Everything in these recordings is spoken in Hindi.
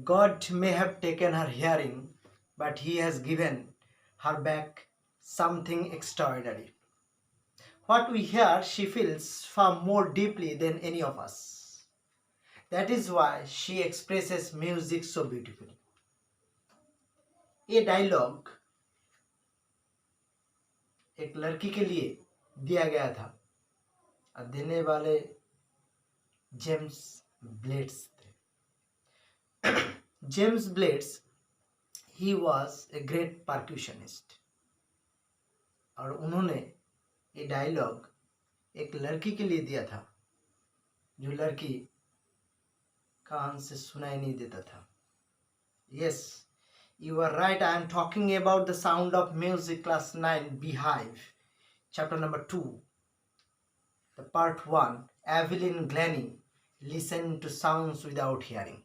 God may have taken her hearing, but He has given her back something extraordinary. What we hear, she feels far more deeply than any of us. That is why she expresses music so beautifully. ये डायलॉग एक लड़की के लिए दिया गया था और देने वाले जेम्स ब्लेड्स थे. James Blades, he was a great percussionist, और उन्होंने ये डायलॉग एक लड़की के लिए दिया था जो लड़की कान से सुनाई नहीं देता था. Yes, you are right. I am talking about the Sound of Music, class 9, Beehive, chapter number 2, the part 1, Evelyn Glennie, Listen to Sounds Without Hearing.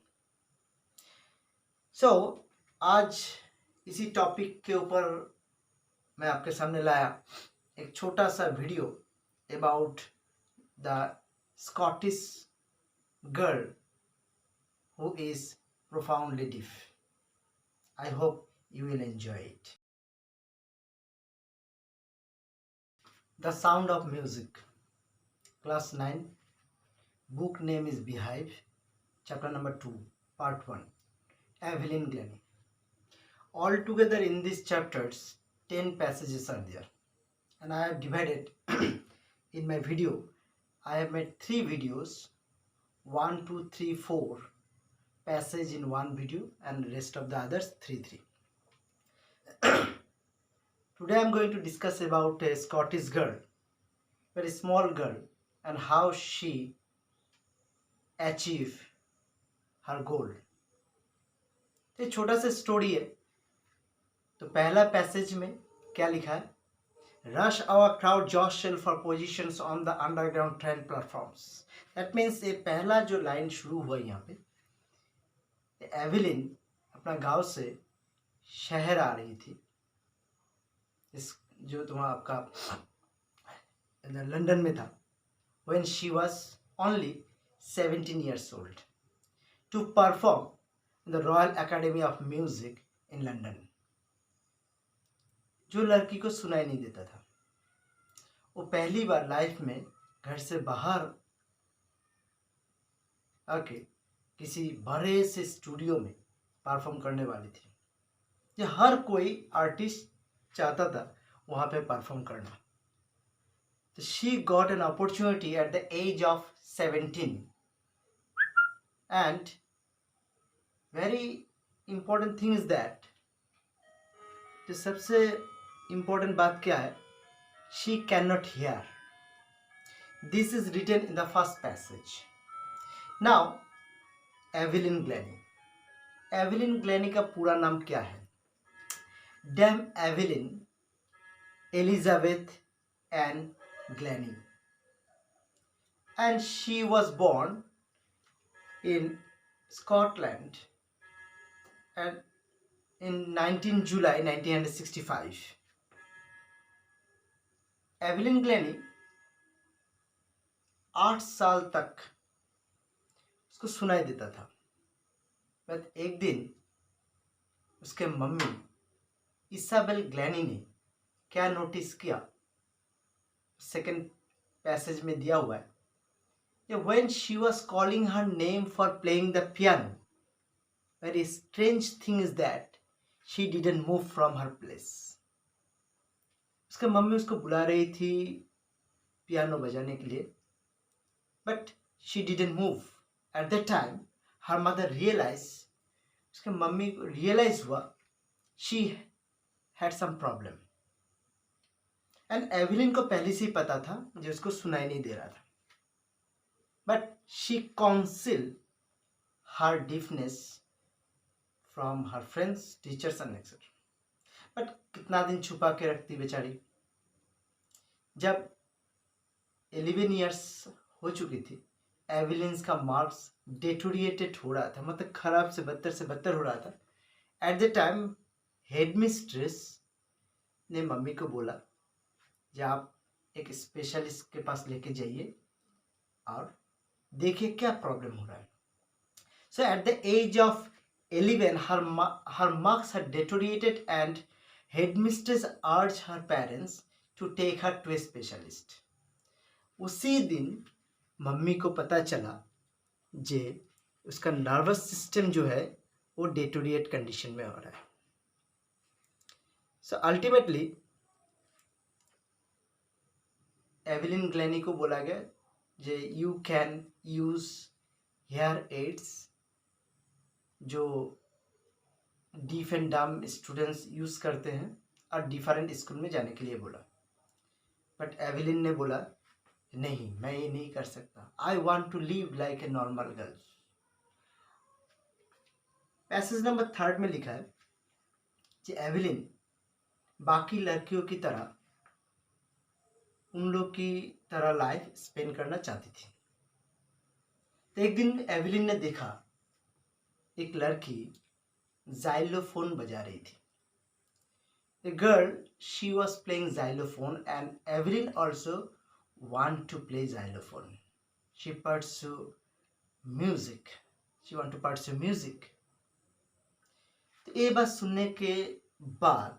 So, आज इसी टॉपिक के ऊपर मैं आपके सामने लाया एक छोटा सा video about the Scottish girl who is profoundly deaf. I hope you will enjoy it. The Sound of Music, class 9, book name is Beehive, chapter number 2, part 1, Evelyn Glennie. Altogether in these chapters, 10 passages are there, and I have divided in my video. I have made 3 videos, 1, 2, 3, 4 passage in one video, and rest of the others 3. Today I am going to discuss about a Scottish girl, very small girl, and how she achieved her goal. ये छोटा सा स्टोरी है. तो पहला पैसेज में क्या लिखा है? Rush our crowd jostle for positions on the underground train platforms. That means ये पहला जो लाइन शुरू हुआ यहाँ पे, एवेलिन अपना गांव से शहर आ रही थी, इस जो तुम्हारा आपका लंदन में था, when she was only 17 years old, to perform in the Royal Academy of Music in London. जो लड़की को सुनाई नहीं देता था, वो पहली बार लाइफ में घर से बाहर आके किसी बड़े से स्टूडियो में परफॉर्म करने वाली थी. जो हर कोई आर्टिस्ट चाहता था वहाँ पे परफॉर्म करना. तो she got an opportunity at the age of 17, and very important thing is that, जो सबसे important बात क्या है? She cannot hear. This is written in the first passage. Now, Evelyn Glennie. Evelyn Glennie का पूरा नाम क्या है? Dame Evelyn Elizabeth Ann Glennie, and she was born in Scotland and in 19 July 1965. Evelyn Glenny 8 साल तक उसको सुनाई देता था, बट एक दिन उसके मम्मी इसाबेल ग्लेनी ने क्या नोटिस किया, सेकंड पैसेज में दिया हुआ है, when she was calling her name for playing the piano, very strange thing is that she didn't move from her place. उसके मम्मी उसको बुला रही थी पियानो बजाने के लिए, but she didn't move. At that time, her mother realized, उसके मम्मी को रियलाइज हुआ, she had some problem. And Evelyn को पहले से ही पता था जो उसको सुनाई नहीं दे रहा था, but she concealed her deafness from her friends, teachers and etc. but कितना दिन छुपा के रखती बेचारी. जब 11 years हो चुकी थी, एवेलिन्स का मार्क्स डेटोरिएटेड हो रहा था, मतलब खराब से बदतर हो रहा था. एट द टाइम हेडमिस्ट्रेस ने मम्मी को बोला, जब आप एक स्पेशलिस्ट के पास लेके जाइए और देखिए क्या प्रॉब्लम हो रहा है. So at the age of 11, her marks had deteriorated and headmistress urged her parents to take her to a specialist. उसी दिन मम्मी को पता चला जे उसका नर्वस सिस्टम जो है वो डेटोरिएट कंडीशन में हो रहा है. सो अल्टीमेटली एवलिन ग्लैनी को बोला गया जे you can use hear aids जो deaf and dumb students use करते हैं और डिफरेंट स्कूल में जाने के लिए बोला. बट एवलिन ने बोला नहीं, मैं ये नहीं कर सकता. I want to live like a normal girl. Passage number 3 में लिखा है कि एवलिन बाकी लड़कियों की तरह उन लोग की तरह लाइफ स्पेंड करना चाहती थी. तो एक दिन एवलिन ने देखा एक लड़की जाइलोफोन बजा रही थी. A girl, she was playing xylophone and Evelyn also want to play xylophone. She pursue music. She want to pursue music. तो ये बात सुनने के बाद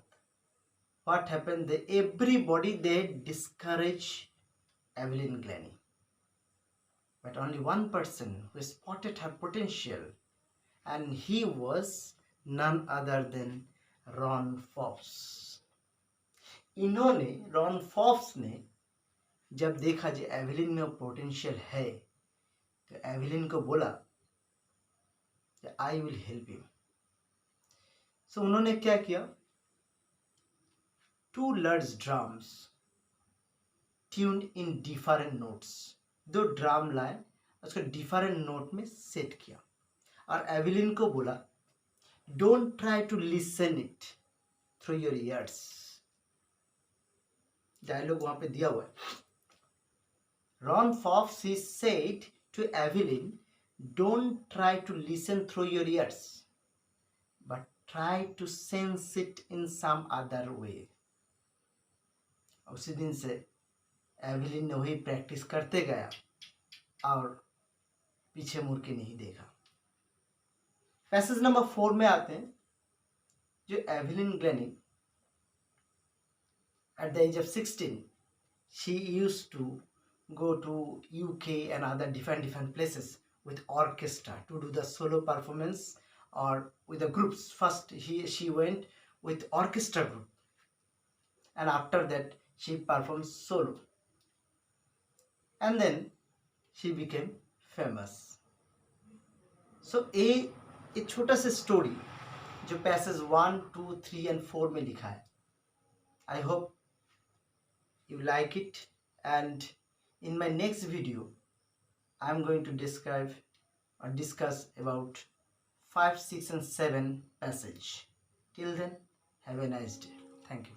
what happened? Everybody they discourage Evelyn Glennie. But only one person who spotted her potential, and he was none other than Ron Forbes. इन्होंने रॉन फॉप्स ने जब देखा जो एवलिन में पोटेंशियल है तो एवलिन को बोला आई विल हेल्प यू. सो उन्होंने क्या किया, 2 large drums tuned in different notes. 2 drum लाए उसको डिफरेंट नोट में सेट किया और एवलिन को बोला don't try to listen it through your ears. Dialogue वहां पे दिया हुआ है. Ron Fox he said to Evelyn, don't try to listen through your ears, but try to sense it in some other way. उसी दिन से एवलिन ने वही प्रैक्टिस करते गया और पीछे मुड़ के नहीं देखा. पैसेज नंबर 4 में आते हैं जो Evelyn Glenny at the age of 16 she used to go to UK and other different places with orchestra to do the solo performance or with the groups. First she went with orchestra group and after that she performed solo and then she became famous. So एक छोटा सा स्टोरी जो पैसेज 1, 2, 3 and 4 में लिखा है. I hope you like it and in my next video I am going to describe और discuss about 5, 6 and 7 passage. Till then have a nice day. Thank you.